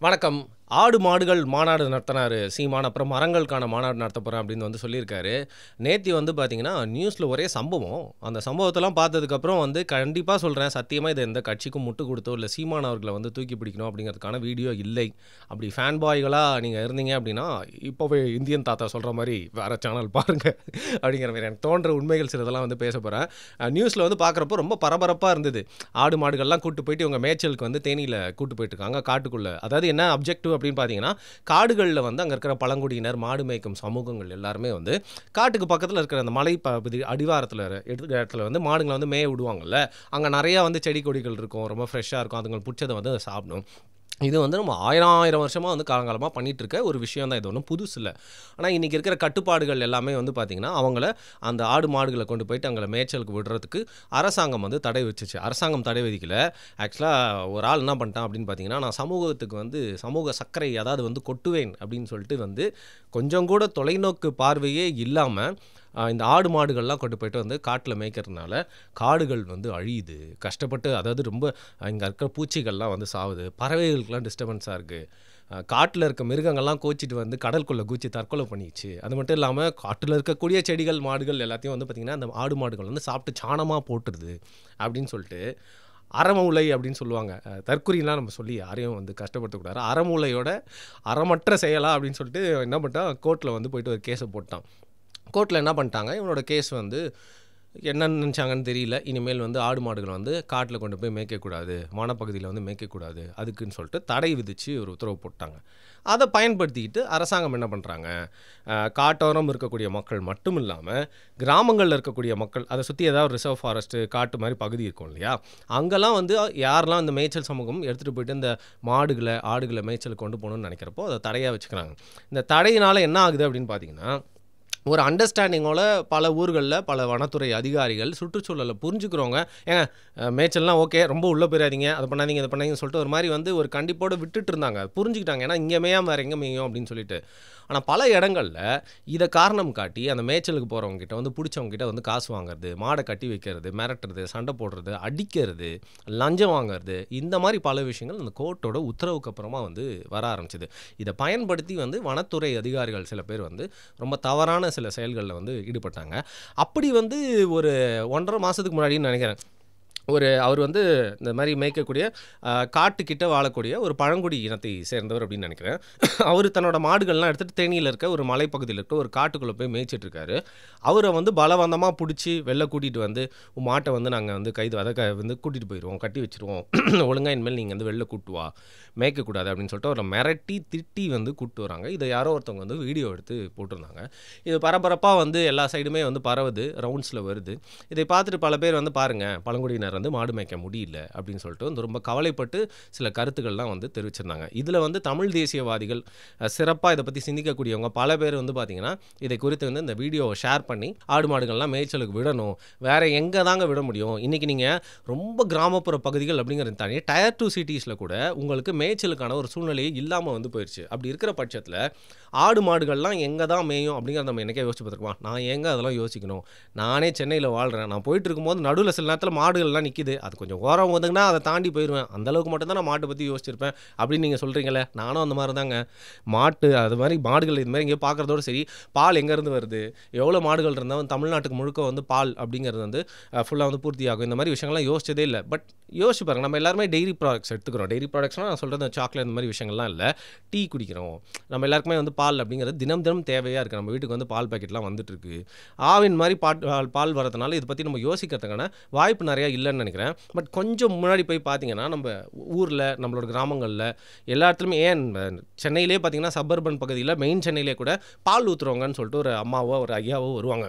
வணக்கம். ஆடு மாடுகள் மாநாடு நடத்தினாரு சீமான். அப்புறம் மரங்களுக்கான மாநாடு நடத்த போகிறேன் அப்படின்னு வந்து சொல்லியிருக்காரு. நேத்தி வந்து பார்த்தீங்கன்னா, நியூஸில் ஒரே சம்பவம். அந்த சம்பவத்தெல்லாம் பார்த்ததுக்கப்புறம் வந்து கண்டிப்பாக சொல்கிறேன், சத்தியமாக இதை எந்த கட்சிக்கும் முட்டு கொடுத்தோ இல்லை சீமான் அவர்களை வந்து தூக்கி பிடிக்கணும் அப்படிங்கிறதுக்கான வீடியோ இல்லை. அப்படி ஃபேன் பாய்களாக நீங்கள் இருந்தீங்க அப்படின்னா, இப்போவே இந்தியன் தாத்தா சொல்கிற மாதிரி வேறு சேனல் பாருங்கள் அப்படிங்கிற மாதிரி எனக்கு தோன்ற உண்மைகள் சிலதெல்லாம் வந்து பேச போகிறேன். நியூஸில் வந்து பார்க்குறப்போ ரொம்ப பரபரப்பாக இருந்தது. ஆடு மாடுகள்லாம் கூட்டு போயிட்டு இவங்க மேய்ச்சலுக்கு வந்து தேனியில் கூட்டு போயிட்டுருக்காங்க காட்டுக்குள்ளே. அதாவது என்ன அப்ஜெக்டிவ் அப்படின்னு பார்த்தீங்கன்னா, காடுகளில் வந்து அங்கே இருக்கிற பழங்குடியினர், மாடு மேய்க்கும் சமூகங்கள் எல்லாருமே வந்து காட்டுக்கு பக்கத்தில் இருக்கிற அந்த மலை பகுதி அடிவாரத்தில் இடத்துல வந்து மாடுங்களை வந்து மேய விடுவாங்கல்ல. அங்கே நிறையா வந்து செடி கொடிகள் இருக்கும், ரொம்ப ஃப்ரெஷ்ஷாக இருக்கும், அதுங்களுக்கு பிடிச்சதை வந்து அதை சாப்பிடும். இது வந்து நம்ம ஆயிரம் வருஷமாக வந்து காலங்காலமாக பண்ணிகிட்டு இருக்க ஒரு விஷயம் தான். இது ஒன்றும் புதுசு இல்லை. ஆனால் இன்றைக்கி இருக்கிற கட்டுப்பாடுகள் எல்லாமே வந்து பார்த்திங்கன்னா, அவங்கள அந்த ஆடு மாடுகளை கொண்டு போயிட்டு அங்கே மேய்ச்சலுக்கு விடுறதுக்கு அரசாங்கம் வந்து தடை வச்சுச்சு. அரசாங்கம் தடை விதிக்கல. ஆக்சுவலாக ஒரு ஆள் என்ன பண்ணிட்டான் அப்படின்னு பார்த்தீங்கன்னா, நான் சமூகத்துக்கு வந்து சமூக சர்க்கரை அதாவது வந்து கொட்டுவேன் அப்படின்னு சொல்லிட்டு வந்து கொஞ்சம் கூட தொலைநோக்கு பார்வையே இல்லாமல் இந்த ஆடு மாடுகள்லாம் கொண்டு போய்ட்டு வந்து காட்டில் மேய்க்கிறதுனால காடுகள் வந்து அழியுது கஷ்டப்பட்டு. அதாவது ரொம்ப இங்கே இருக்கிற பூச்சிகள்லாம் வந்து சாகுது, பறவைகளுக்கெல்லாம் டிஸ்டர்பன்ஸாக இருக்குது. காட்டில் இருக்க மிருகங்கள்லாம் கோச்சிட்டு வந்து கடலுக்குள்ளே கூச்சி தற்கொலை பண்ணிச்சு. அது மட்டும் இல்லாமல் காட்டில் இருக்கக்கூடிய செடிகள் மாடுகள் எல்லாத்தையும் வந்து பார்த்திங்கன்னா அந்த ஆடு மாடுகள் வந்து சாப்பிட்டு சாணமாக போட்டுருது அப்படின்னு சொல்லிட்டு அறமூலை அப்படின்னு சொல்லுவாங்க. தற்குறிலாம் நம்ம சொல்லி யாரையும் வந்து கஷ்டப்படுத்தக்கூடாது. அறமூலையோட அறமற்ற செயலா அப்படின்னு சொல்லிட்டு என்ன பண்ணிட்டான், கோர்ட்டில் வந்து போயிட்டு ஒரு கேஸை போட்டான். கோர்ட்டில் என்ன பண்ணிட்டாங்க, இவனோட கேஸ் வந்து என்னன்னு நினச்சாங்கன்னு தெரியல. இனிமேல் வந்து ஆடு மாடுகளை வந்து காட்டில் கொண்டு போய் மேய்க்கக்கூடாது, வனப்பகுதியில் வந்து மேய்க்கக்கூடாது அதுக்குன்னு சொல்லிட்டு தடை விதித்து ஒரு உத்தரவு போட்டாங்க. அதை பயன்படுத்திக்கிட்டு அரசாங்கம் என்ன பண்ணுறாங்க, காட்டோரம் இருக்கக்கூடிய மக்கள் மட்டும் இல்லாமல் கிராமங்களில் இருக்கக்கூடிய மக்கள், அதை சுற்றி ஏதாவது ரிசர்வ் ஃபாரஸ்ட்டு காட்டு மாதிரி பகுதி இருக்கும் இல்லையா, அங்கெல்லாம் வந்து யாரெல்லாம் இந்த மேய்ச்சல் சமூகம் எடுத்துகிட்டு போயிட்டு இந்த மாடுகளை ஆடுகளை மேய்ச்சலுக்கு கொண்டு போகணுன்னு நினைக்கிறப்போ அதை தடையாக வச்சுக்கிறாங்க. இந்த தடையினால் என்ன ஆகுது அப்படின்னு பார்த்தீங்கன்னா, ஒரு அண்டர்ஸ்டாண்டிங்கோட பல ஊர்களில் பல வனத்துறை அதிகாரிகள் சுற்றுச்சூழலை புரிஞ்சுக்கிறவங்க, ஏங்க மேய்ச்சல்லாம் ஓகே, ரொம்ப உள்ளே போயிடாதீங்க, அதை பண்ணாதீங்க இதை பண்ணாதீங்கன்னு சொல்லிட்டு ஒரு மாதிரி வந்து ஒரு கண்டிப்போடு விட்டுட்டு இருந்தாங்க. புரிஞ்சுக்கிட்டாங்க, ஏன்னா இங்கே மேயாமல் வேறு எங்கே மேயும் அப்படின்னு சொல்லிட்டு. ஆனால் பல இடங்களில் இதை காரணம் காட்டி அந்த மேய்ச்சலுக்கு போகிறவங்ககிட்ட வந்து பிடிச்சவங்ககிட்ட வந்து காசு வாங்குறது, மாடை கட்டி வைக்கிறது, மிரட்டுறது, சண்டை போடுறது, அடிக்கிறது, லஞ்சம் வாங்குறது, இந்த மாதிரி பல விஷயங்கள் அந்த கோர்ட்டோட உத்தரவுக்கு அப்புறமா வந்து வர ஆரம்பிச்சிது. இதை பயன்படுத்தி வந்து வனத்துறை அதிகாரிகள் சில பேர் வந்து ரொம்ப தவறான சில செயல்களில் வந்து ஈடுபட்டாங்க. அப்படி வந்து ஒரு 1.5 மாதத்துக்கு முன்னாடின்னு நினைக்கிறேன், அவர் வந்து இந்த மாதிரி மேய்க்கக்கூடிய காட்டுக்கிட்ட வாழக்கூடிய ஒரு பழங்குடி இனத்தை சேர்ந்தவர் அப்படின்னு நினைக்கிறேன். அவர் தன்னோட மாடுகள்லாம் எடுத்துகிட்டு தேனியில் இருக்க ஒரு மலைப்பகுதியில் இருக்க ஒரு காட்டுக்குள்ளே போய் மேய்ச்சிட்ருக்காரு. அவரை வந்து பலவந்தமாக பிடிச்சி வெளில கூட்டிகிட்டு வந்து, மாட்டை வந்து நாங்கள் வந்து அதை வந்து கூட்டிகிட்டு போயிடுவோம், கட்டி வச்சுருவோம், ஒழுங்காக இனிமேல் நீங்கள் வந்து வெளில கூட்டு வா, மேய்க்கக்கூடாது அப்படின்னு சொல்லிட்டு அவரை மிரட்டி திட்டி வந்து கூப்பிட்டு வராங்க. இதை யாரோ ஒருத்தவங்க வந்து வீடியோ எடுத்து போட்டிருந்தாங்க. இது பரபரப்பாக வந்து எல்லா சைடுமே வந்து பரவுது, ரவுண்ட்ஸில் வருது. இதை பார்த்துட்டு பல பேர் வந்து பாருங்கள், பழங்குடியினர் வந்து மாடு மேய்க்க முடியல அப்படின்னு சொல்லிட்டு வந்து ரொம்ப கவலைப்பட்டு சில கருத்துக்கள்லாம் வந்து தெரிவிச்சிருந்தாங்க. இதில் வந்து தமிழ் தேசியவாதிகள், சிறப்பாக இதை பற்றி சிந்திக்கக்கூடியவங்க பல பேர் வந்து பார்த்திங்கன்னா இதை குறித்து வந்து இந்த வீடியோவை ஷேர் பண்ணி ஆடு மாடுகள்லாம் மேய்ச்சலுக்கு விடணும், வேறு எங்கே தாங்க விட முடியும், இன்றைக்கி நீங்கள் ரொம்ப கிராமப்புற பகுதிகள் அப்படிங்கிறது தாண்டி டயர் 2 சிட்டிஸில் கூட உங்களுக்கு மேய்ச்சலுக்கான ஒரு சூழ்நிலையே இல்லாமல் வந்து போயிடுச்சு. அப்படி இருக்கிற பட்சத்தில் ஆடு மாடுகள்லாம் எங்கே தான் மேயும் அப்படிங்கிறத நம்ம எனக்கே யோசிச்சு பார்த்துருக்கோம். நான் எங்கே அதெல்லாம் யோசிக்கணும், நானே சென்னையில் வாழ்கிறேன், நான் போயிட்டு இருக்கும்போது நடுவில் சில நேரத்தில் மாடுகள்லாம் நிற்கிது, அது கொஞ்சம் ஓரம் வந்துங்கன்னா அதை தாண்டி போயிடுவேன், அந்தளவுக்கு மட்டும் தான் நான் மாட்டை பற்றி யோசிச்சிருப்பேன் அப்படின்னு நீங்கள் சொல்கிறீங்களே. நானும் அந்த மாதிரி தாங்க. மாட்டு அது மாதிரி மாடுகள் இது மாதிரி இங்கே பார்க்குறதோடு சரி, பால் எங்கேருந்து வருது, எவ்வளோ மாடுகள் இருந்தால் தமிழ்நாட்டுக்கு முழுக்க வந்து பால் அப்படிங்கிறது வந்து ஃபுல்லாக வந்து பூர்த்தி ஆகும், இந்த மாதிரி விஷயங்கள்லாம் யோசிச்சதே இல்லை. பட் யோசிச்சு பாருங்கள், நம்ம எல்லாருமே டெய்ரி ப்ராடக்ட்ஸ் எடுத்துக்கிறோம். டெய்ரி ப்ராடக்ட்ஸ்னால் நான் சொல்கிறது சாக்லேட் இந்த மாதிரி விஷயங்கள்லாம் இல்லை, டீ குடிக்கிறோம். நம்ம எல்லாருக்குமே வந்து பால் அப்படிங்கிறது தினம் தினம் தேவையாக இருக்குது. நம்ம வீட்டுக்கு வந்து பால் பாக்கெட்லாம் வந்துட்டுருக்கு. ஆவின் மாதிரி பால் வரதுனால இதை பற்றி நம்ம யோசிக்கிறதுக்கான வாய்ப்பு நிறையா இல்லைன்னு நினைக்கிறேன். பட் கொஞ்சம் முன்னாடி போய் பார்த்தீங்கன்னா நம்ம ஊரில், நம்மளோட கிராமங்களில் எல்லா இடத்துலையுமே, ஏன் சென்னையிலே பார்த்தீங்கன்னா சப்பர்பன் பகுதியில் மெயின் சென்னையிலே கூட பால் ஊற்றுறவங்கன்னு சொல்லிட்டு ஒரு அம்மாவோ ஒரு ஐயாவோ வருவாங்க.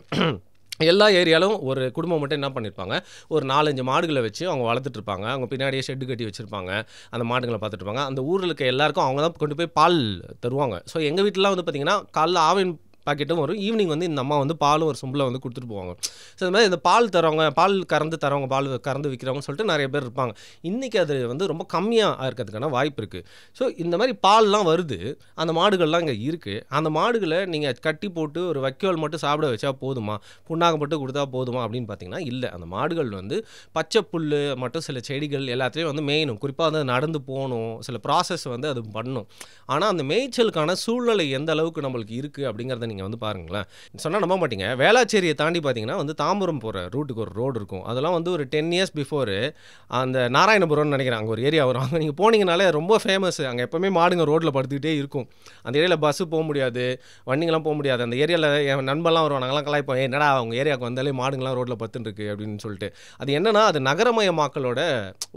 எல்லா ஏரியாலும் ஒரு குடும்பம் மட்டும் என்ன பண்ணியிருப்பாங்க, ஒரு 4-5 மாடுகளை வச்சு அவங்க வளர்த்துட்ருப்பாங்க. அவங்க பின்னாடியே ஷெட்டு கட்டி வச்சுருப்பாங்க, அந்த மாடுகளை பார்த்துட்ருப்பாங்க. அந்த ஊரில் இருக்க எல்லாருக்கும் அவங்க தான் கொண்டு போய் பால் தருவாங்க. ஸோ எங்கள் வீட்டிலலாம் வந்து பார்த்திங்கன்னா காலைல ஆவின் பாக்கெட்டும் வரும். ஈவினிங் வந்து இந்த அம்மா வந்து பாலும் ஒரு சொம்பில் வந்து கொடுத்துட்டு போவாங்க. ஸோ இந்த மாதிரி இந்த பால் தரவங்க, பால் கறந்து தரவங்க, பால் கறந்து விற்கிறவங்கன்னு சொல்லிட்டு நிறைய பேர் இருப்பாங்க. இன்றைக்கி அது வந்து ரொம்ப கம்மியாக இருக்கிறதுக்கான வாய்ப்பு இருக்குது. ஸோ இந்த மாதிரி பால்லாம் வருது, அந்த மாடுகள்லாம் இங்கே இருக்குது. அந்த மாடுகளை நீங்கள் கட்டி போட்டு ஒரு வைக்கோல் மட்டும் சாப்பிட வச்சா போதுமா, புண்ணாக்கு மட்டும் கொடுத்தா போதுமா அப்படின்னு பார்த்தீங்கன்னா இல்லை. அந்த மாடுகள் வந்து பச்சை புல் மட்டும் சில செடிகள் எல்லாத்தையும் வந்து மேயணும். குறிப்பாக வந்து நடந்து போகணும், சில ப்ராசஸ் வந்து அது பண்ணணும். ஆனால் அந்த மேய்ச்சலுக்கான சூழ்நிலை எந்த அளவுக்கு நம்மளுக்கு இருக்குது அப்படிங்கிறத நீங்கள் வந்து பாருங்களேன். சொன்னால் நம்ப மாட்டீங்க, வேளாச்சேரியை தாண்டி பார்த்தீங்கன்னா வந்து தாம்பரம் போகிற ரூட்டுக்கு ஒரு ரோடு இருக்கும். அதெல்லாம் வந்து ஒரு 10 இயர்ஸ் பிஃபோரு அந்த நாராயணபுரம்னு நினைக்கிறேன், அங்கே ஒரு ஏரியா வரும். அங்கே நீங்கள் போனீங்கனாலே ரொம்ப ஃபேமஸ். அங்கே எப்போவுமே மாடுங்க ரோட்டில் படுத்துக்கிட்டே இருக்கும். அந்த ஏரியாவில் பஸ்ஸு போக முடியாது, வண்டிங்கெல்லாம் போக முடியாது. அந்த ஏரியாவில் என் நண்பர்லாம் வருவாங்க, நாங்களாம் கலாய்ப்போம், என்னடா அவங்க ஏரியாவுக்கு வந்தாலே மாடுங்களாம் ரோட்டில் படுத்துருக்கு அப்படின்னு சொல்லிட்டு. அது என்னன்னா அது நகரமயமாக்கலோட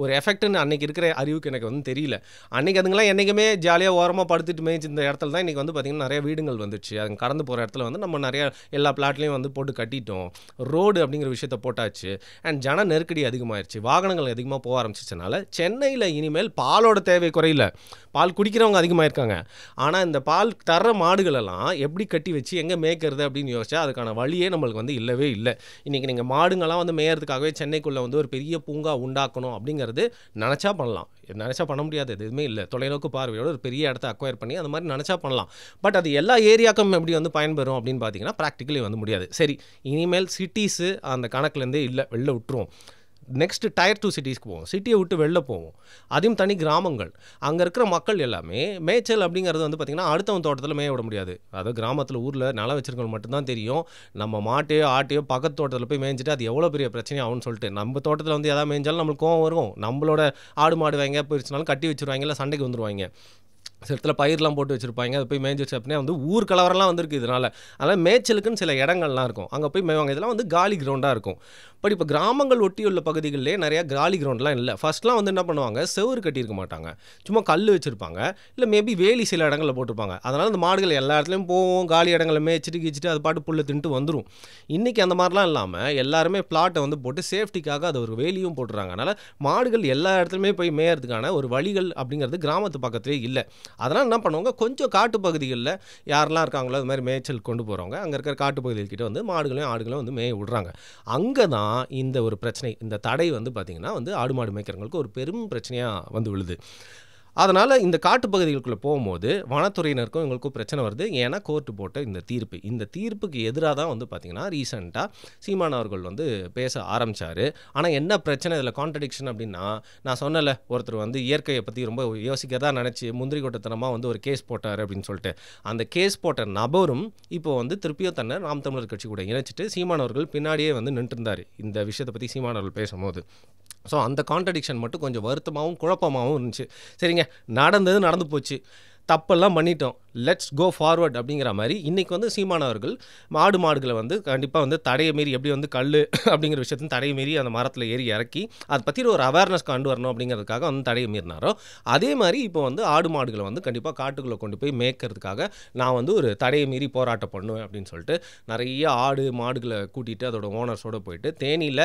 ஒரு எஃபெக்ட்னு அன்றைக்கி இருக்கிற அறிவுக்கு எனக்கு வந்து தெரியல. அன்றைக்கி அதுங்களாம் என்றைக்குமே ஜாலியாக ஓரமாக படுத்துட்டு மேய்ச்சி இந்த இடத்துல தான் இன்றைக்கி வந்து பார்த்திங்கன்னா நிறைய வீடுகள் வந்துடுச்சு. அது கடந்து போகிற இடத்துல வந்து நம்ம நிறைய எல்லா பிளாட்லேயும் வந்து போட்டு கட்டிட்டோம். ரோடு அப்படிங்கிற விஷயத்த போட்டாச்சு. அண்ட் ஜன நெருக்கடி அதிகமாகிடுச்சு, வாகனங்கள் அதிகமாக போக ஆரம்பிச்சிச்சனால சென்னையில் இனிமேல் பாலோட தேவை குறையில, பால் குடிக்கிறவங்க அதிகமாக இருக்காங்க. ஆனால் இந்த பால் தர மாடுகளெல்லாம் எப்படி கட்டி வச்சு எங்கே மேய்க்கிறது அப்படின்னு யோசிச்சா அதுக்கான வழியே நம்மளுக்கு வந்து இல்லவே இல்லை. இன்றைக்கி நீங்கள் மாடுங்கள்லாம் வந்து மேயறதுக்காகவே சென்னைக்குள்ளே வந்து ஒரு பெரிய பூங்கா உண்டாக்கணும் அப்படிங்கிறது நினச்சா பண்ணலாம். நினச்சா பண்ண முடியாது, எதுவுமே இல்லை. தொலைநோக்கு பார்வையோட ஒரு பெரிய இடத்த அக்வயர் பண்ணி அந்த மாதிரி நினச்சா பண்ணலாம். பட் அது எல்லா ஏரியாக்கும் எப்படி வந்து பயன்பெறும் அப்படின்னு பார்த்தீங்கன்னா ப்ராக்டிக்கலி வந்து முடியாது. சரி, இனிமேல் சிட்டிஸு அந்த கணக்குலேருந்தே இல்லை, வெளில விட்டுருவோம். நெக்ஸ்ட்டு டயர் 2 சிட்டிஸ்க்கு போவோம். சிட்டியை விட்டு வெளில போவோம். அதையும் தனி கிராமங்கள். அங்கே இருக்கிற மக்கள் எல்லாமே மேய்ச்சல் அப்படிங்கிறது வந்து பார்த்திங்கன்னா அடுத்தவன் தோட்டத்தில் மேய விட முடியாது. அதாவது கிராமத்தில் ஊரில் நிலம் வச்சிருக்கவங்க மட்டும்தான் தெரியும். நம்ம மாட்டையோ ஆட்டையோ பக்கத்து தோட்டத்தில் போய் மேய்ஞ்சிட்டு அது எவ்வளோ பெரிய பிரச்சனை ஆகும்னு சொல்லிட்டு. நம்ம தோட்டத்தில் வந்து எதாவது மேய்ஞ்சாலும் நம்மளுக்கு கோவம் வரும். நம்மளோட ஆடு மாடு வாங்க போயிடுச்சுனாலும் கட்டி வச்சுருவாங்க, இல்லை சண்டைக்கு வந்துடுவாங்க. சில இடத்துல பயிரெலாம் போட்டு வச்சுருப்பாங்க, அதை போய் மேய்ஞ்சி வச்சு அப்படின்னா வந்து ஊர் கலவரெல்லாம் வந்திருக்கு இதனால். அதனால் மேய்ச்சலுக்குன்னு சில இடங்கள்லாம் இருக்கும், அங்கே போய் மேய்வாங்க. இதெல்லாம் வந்து காலி கிரவுண்டாக இருக்கும். பட் இப்போ கிராமங்கள் ஒட்டியுள்ள பகுதிகளிலே நிறையா காலி கிரவுண்ட்லாம் இல்லை. ஃபஸ்ட்லாம் வந்து என்ன பண்ணுவாங்க, செவுறு கட்டியிருக்க மாட்டாங்க, சும்மா கல் வச்சுருப்பாங்க, இல்லை மேபி வேலி சில இடங்களில் போட்டிருப்பாங்க. அதனால் அந்த மாடுகள் எல்லா இடத்துலையும் போவோம், காலி இடங்களில் மேய்ச்சிட்டு கீச்சிட்டு அது பாட்டு புல்லை தின்ட்டு வந்துடும். இன்றைக்கி அந்த மாதிரிலாம் இல்லாமல் எல்லாருமே பிளாட்டை வந்து போட்டு சேஃப்டிக்காக அது ஒரு வேலியும் போட்டுறாங்க. அதனால் மாடுகள் எல்லா இடத்துலையுமே போய் மேயறதுக்கான ஒரு வழிகள் அப்படிங்கிறது கிராமத்து பக்கத்துலேயே இல்லை. அதனால் என்ன பண்ணுவாங்க, கொஞ்சம் காட்டு பகுதிகளில் யாரெல்லாம் இருக்காங்களோ அது மாதிரி மேய்ச்சல் கொண்டு போகிறவங்க அங்கே இருக்கிற காட்டு பகுதிகிட்ட வந்து மாடுகளையும் ஆடுகளையும் வந்து மேய விடுறாங்க. அங்கே தான் இந்த ஒரு பிரச்சனை, இந்த தடை வந்து பார்த்திங்கன்னா வந்து ஆடு மாடு மேய்க்கிறவங்களுக்கு ஒரு பெரும் பிரச்சனையாக வந்து விழுது. அதனால் இந்த காட்டுப்பகுதிகளுக்குள்ளே போகும்போது வனத்துறையினருக்கும் எங்களுக்கும் பிரச்சனை வருது. ஏன்னா கோர்ட்டு போட்ட இந்த தீர்ப்புக்கு எதிராக தான் வந்து பார்த்திங்கன்னா ரீசெண்டாக சீமான் அவர்கள் வந்து பேச ஆரம்பித்தார். ஆனால் என்ன பிரச்சனை இதில் கான்ட்ரடிக்ஷன் அப்படின்னா, நான் சொன்னல ஒருத்தர் வந்து இயற்கையை பற்றி ரொம்ப யோசிக்கிறதா நினச்சி முந்திரி கொட்டத்தனமாக வந்து ஒரு கேஸ் போட்டார் அப்படின்னு சொல்லிட்டு, அந்த கேஸ் போட்ட நபரும் இப்போ வந்து திருப்பியும் தன்னை நாம் தமிழர் கட்சி கூட இணைச்சிட்டு சீமான் அவர்கள் பின்னாடியே வந்து நின்றுருந்தார் இந்த விஷயத்தை பற்றி சீமான் அவர்கள் பேசும்போது. ஸோ அந்த கான்ட்ரடிக்ஷன் மட்டும் கொஞ்சம் வருத்தமாகவும் குழப்பமாகவும் இருந்துச்சு. சரிங்க, நடந்து போச்சு, தப்பெல்லாம் பண்ணிட்டோம், லெட்ஸ் கோ ஃபார்வர்ட் அப்படிங்கிற மாதிரி இன்றைக்கி வந்து சீமான் அவர்கள் மாடுகளை வந்து கண்டிப்பாக வந்து தடையை மீறி எப்படி வந்து கல் அப்படிங்கிற விஷயத்தையும் தடையை மீறி அந்த மரத்தில் ஏறி இறக்கி அதை பற்றி ஒரு அவேர்னஸ் கொண்டு வரணும் அப்படிங்கிறதுக்காக வந்து தடையை மீறினாரோ, அதே மாதிரி இப்போ வந்து மாடுகளை வந்து கண்டிப்பாக காட்டுக்குள்ளே கொண்டு போய் மேய்க்கிறதுக்காக நான் வந்து ஒரு தடையை மீறி போராட்டம் பண்ணுவேன் அப்படின்னு சொல்லிட்டு நிறைய மாடுகளை கூட்டிகிட்டு அதோட ஓனர்ஸோடு போயிட்டு தேனியில்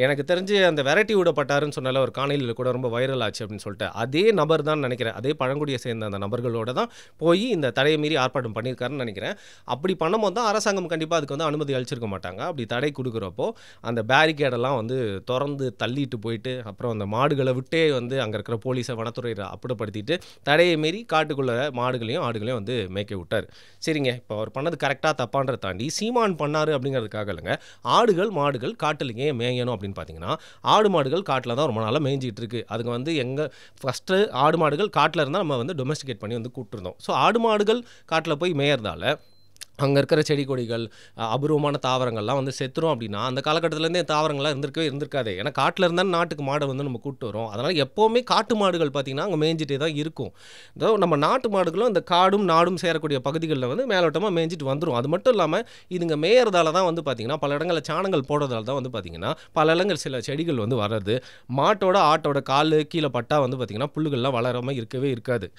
எனக்கு தெரிஞ்சு அந்த வெரைட்டி விடப்பட்டாருன்னு சொன்னால ஒரு காணொலியில் கூட ரொம்ப வைரல் ஆச்சு அப்படின்னு சொல்லிட்டு, அதே நபர் தான் நினைக்கிறேன், அதே பழங்குடியை சேர்ந்த அந்த நபர்களோட தான் போய் இந்த தடையை மீறி ஆர்ப்பாட்டம் பண்ணியிருக்காருன்னு நினைக்கிறேன். அப்படி பண்ணும்போது தான் அரசாங்கம் கண்டிப்பாக அதுக்கு வந்து அனுமதி அளிச்சிருக்க மாட்டாங்க. அப்படி தடை கொடுக்குறப்போ அந்த பேரிகேடெல்லாம் வந்து திறந்து தள்ளிட்டு போயிட்டு அப்புறம் அந்த மாடுகளை விட்டே வந்து அங்கே இருக்கிற போலீஸை வனத்துறை அப்புறப்படுத்திட்டு தடையை மீறி காட்டுக்குள்ள மாடுகளையும் ஆடுகளையும் வந்து மேய்க்க விட்டார். சரிங்க, இப்போ அவர் பண்ணது கரெக்டாக தப்பான்றதை தாண்டி சீமான் பண்ணார் அப்படிங்கிறதுக்காக இல்லைங்க. மாடுகள் காட்டில் ஏன் மேயணும் அப்படின்னு பார்த்தீங்கன்னா, மாடுகள் காட்டில் தான் ரொம்ப நாளாக மேய்ஞ்சிட்டு இருக்கு. அதுக்கு வந்து எங்கே ஃபஸ்ட்டு மாடுகள் காட்டில் இருந்தால் நம்ம வந்து டொமஸ்டிகேட் பண்ணி வந்து கூப்பிட்டுருந்தோம். ஸோ மாடுகள் காட்டில் போய் மேயறதால அங்கே இருக்கிற செடி கொடிகள் அபூர்வமான தாவரங்கள்லாம் வந்து செத்துரும். அப்படின்னா அந்த காலகட்டத்திலேருந்தே தாவரங்கள்லாம் இருந்திருக்காது. ஏன்னா காட்டில் இருந்தால் நாட்டுக்கு மாடை வந்து நம்ம கூப்பிட்டு வரோம். அதனால் எப்போவுமே காட்டு மாடுகள் பார்த்திங்கன்னா அங்கே மேய்ஞ்சிட்டே தான் இருக்கும். இதோ நம்ம நாட்டு மாடுகளும் இந்த காடும் நாடும் சேரக்கூடிய பகுதிகளில் வந்து மேலோட்டமாக மேய்ஞ்சிட்டு வந்துடும். அது மட்டும் இல்லாமல் இதுங்க மேயறதால தான் வந்து பார்த்திங்கன்னா பல இடங்களில் சாணங்கள் போடுறதால தான் வந்து பார்த்திங்கன்னா பல இடங்கள் சில செடிகள் வந்து வர்றது. ஆட்டோட கால் கீழே பட்டா வந்து பார்த்திங்கன்னா புல்லுகள்லாம் வளராமல் இருக்கவே இருக்காது.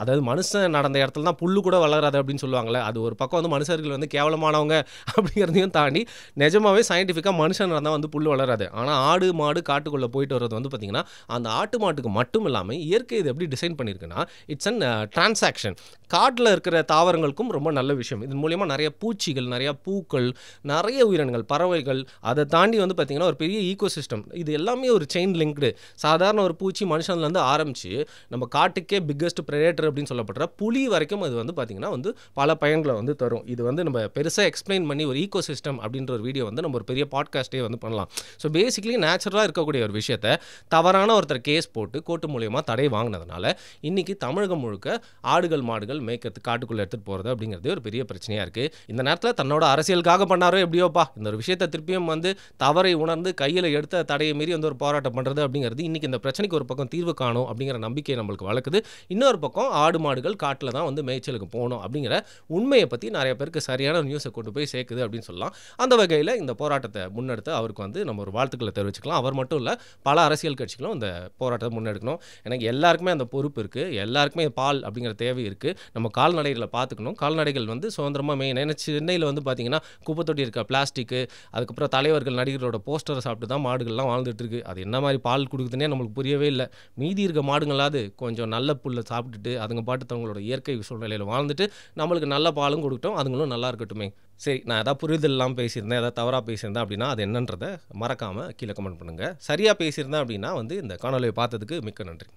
அதாவது மனுஷன் நடந்த இடத்துல தான் புல்லு கூட வளராது அப்படின்னு சொல்லுவாங்களே, அது ஒரு பக்கம் வந்து மனுஷன் மனுஷர்கள் வந்து கேவலமானவங்க அப்படிங்கிறதையும் தாண்டி நிஜமாவே சயின்டிஃபிக்காக மனுஷன் இருந்தால் வந்து புல் வளராது. ஆனால் ஆடு மாடு காட்டுக்குள்ளே போயிட்டு வர்றது வந்து பார்த்திங்கன்னா அந்த ஆட்டு மாட்டுக்கு மட்டும் இல்லாமல் இயற்கை இது எப்படி டிசைன் பண்ணியிருக்குன்னா இட்ஸ் அன் டிரான்சாக்ஷன். காட்டில் இருக்கிற தாவரங்களுக்கும் ரொம்ப நல்ல விஷயம். இதன் மூலிமா நிறைய பூச்சிகள், நிறையா பூக்கள், நிறைய உயிரினங்கள், பறவைகள், அதை தாண்டி வந்து பார்த்திங்கன்னா ஒரு பெரிய ஈகோசிஸ்டம். இது எல்லாமே ஒரு செயின் லிங்க்டு. சாதாரண ஒரு பூச்சி மனுஷன்லேருந்து ஆரம்பித்து நம்ம காட்டுக்கே பிக்கஸ்ட் ப்ரெடேட்டர் அப்படின்னு சொல்லப்படுற புலி வரைக்கும் அது வந்து பார்த்திங்கன்னா வந்து பல பயன்களை வந்து தரும். இது வந்து நம்ம பெருசாக எக்ஸ்பிளைன் பண்ணி ஒரு ஈகோசிஸ்டம் அப்படின்ற ஒரு வீடியோ வந்து நம்ம ஒரு பெரிய பாட்காஸ்ட்டே வந்து பண்ணலாம். ஸோ பேசிக்கலி நேச்சுரலாக இருக்கக்கூடிய ஒரு விஷயத்தை தவறான ஒருத்தர் கேஸ் போட்டு கோர்ட்டு மூலியமாக தடை வாங்கினதுனால இன்றைக்கி தமிழகம் முழுக்க ஆடுகள் மாடுகள் மேய்க்கிறது காட்டுக்குள்ளே எடுத்துகிட்டு போகிறது அப்படிங்கிறது ஒரு பெரிய பிரச்சனையாக இருக்குது. இந்த நேரத்தில் தன்னோட அரசியலுக்காக பண்ணாரோ எப்படியோப்பா இந்த ஒரு விஷயத்தை திருப்பியும் வந்து தவறை உணர்ந்து கையில் எடுத்த தடையை மீறி வந்து ஒரு போராட்டம் பண்ணுறது அப்படிங்கிறது இன்றைக்கி இந்த பிரச்சனைக்கு ஒரு பக்கம் தீர்வு காணும் அப்படிங்கிற நம்பிக்கை நம்மளுக்கு வளர்க்குது. இன்னொரு பக்கம் ஆடு மாடுகள் காட்டில் தான் வந்து மேய்ச்சலுக்கு போகணும் அப்படிங்கிற உண்மையை பற்றி நிறைய பேருக்கு சரியான நியூஸை கொண்டு போய் சேர்க்குது அப்படின்னு சொல்லலாம். அந்த வகையில் இந்த போராட்டத்தை முன்னெடுத்து அவருக்கு வந்து நம்ம ஒரு வாழ்த்துக்களை தெரிவிச்சுக்கலாம். அவர் மட்டும் இல்லை, பல அரசியல் கட்சிகளும் இந்த போராட்டத்தை முன்னெடுக்கணும். எனக்கு எல்லாருக்குமே அந்த பொறுப்பு இருக்குது. எல்லாருக்குமே பால் அப்படிங்கிற தேவை இருக்குது. நம்ம கால்நடைகளை பார்த்துக்கணும். கால்நடைகள் வந்து சுதந்திரமாக மெயின். ஏன்னா சென்னையில் வந்து பார்த்திங்கன்னா குப்பை தொட்டி இருக்க பிளாஸ்டிக்கு, அதுக்கப்புறம் தலைவர்கள் நடிகர்களோட போஸ்டரை சாப்பிட்டு தான் மாடுகள்லாம் வாழ்ந்துட்டு இருக்கு. அது என்ன மாதிரி பால் கொடுக்குதுன்னே நம்மளுக்கு புரியவே இல்லை. மீதி இருக்க மாடுங்களாவது கொஞ்சம் நல்ல புல்லை சாப்பிட்டுட்டு அதுங்க பாட்டு தங்களோட இயற்கை சூழ்நிலையில் வாழ்ந்துட்டு நம்மளுக்கு நல்ல பாலும் கொடுக்கட்டும், அதுங்களும் நல்லா இருக்கட்டுமே. சரி, நான் எதாவது புரிதல் இல்லாமல் பேசியிருந்தேன், எதாவது தவறாக பேசியிருந்தேன் அப்படின்னா அது என்னன்றதை மறக்காமல் கீழே கமெண்ட் பண்ணுங்கள். சரியாக பேசியிருந்தேன் அப்படின்னா வந்து இந்த காணொலியை பார்த்ததுக்கு மிக்க நன்றி.